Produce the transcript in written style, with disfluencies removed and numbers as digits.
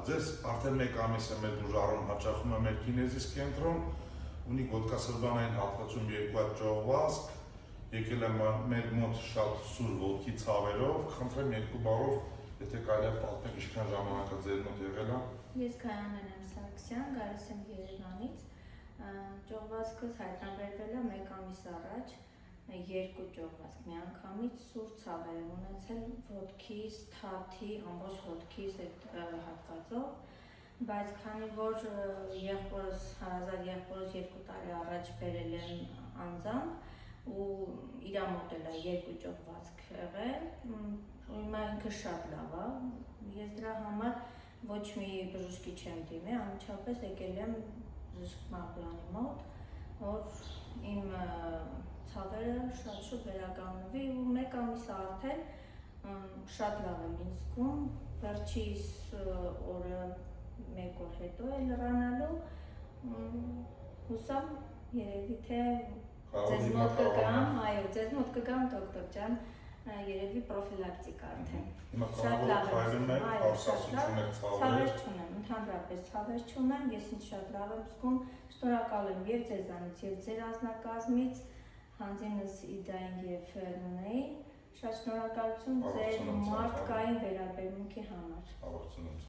Ձեզ արդեն մեկ ամիս է մեր բուժարում հաճախում է մեր կինեզիս կենտրոն, ունի ոտքասրբանային հատվածում 2 հատ ճողվածք, եկել է մեր մոտ շատ սուր ոտքի ցավերով, խնդրեմ 2 բառով, եթե կարելի է պատմեք ինչքան ժամանակ է ձեր մոտ եղել է։ Ես Քայանեն եմ Սարգսյան, գալիս եմ Երևանից, ճողվածքս հայտնաբերվել է 1 ամիս առաջ, 2 ճողվածք միանգամից սուր ցավեր եմ ունեցել ոտքիս, թաթի, ամբողջ ոտքիս այդ հատվածով, բայց քանի որ եղբորս, հարազատ եղբորս 2 տարի առաջ բերել եմ անձամբ ու իր մոտ էլ է 2 ճողվածք եղել, հիմա ինքը շատ լավ է, ես դրա համար ոչ մի բժշկի չեմ դիմել, անմիջապես եկել եմ բժշկ Մարտիրոսյանի մոտ, որ իմ ցավերը շատ շուտ վերականգնվի ու 1 ամիս արդեն շատ լավ եմ ինձ զգում, վերջիս օրը 1 օր հետո է լրանալու, հուսամ երևի թե ձեզ մոտ կգամ, այո, ձեզ մոտ կգամ դոկտոր ջան, երևի պրոֆիլակտիկ արդեն, շատ լավ եմ, այո, շատ լավ, ցավեր չունեմ, ընդհանրապես ցավեր չունեմ, ես ինձ շատ լավ եմ զգում, շնորհակալ եմ եւ ձեզանից եւ ձեր անձնակազմից, հանձինս Իդային եւ Նունեին, շատ շնորհակալություն ձեր մարդկային վերաբերմունքի համար։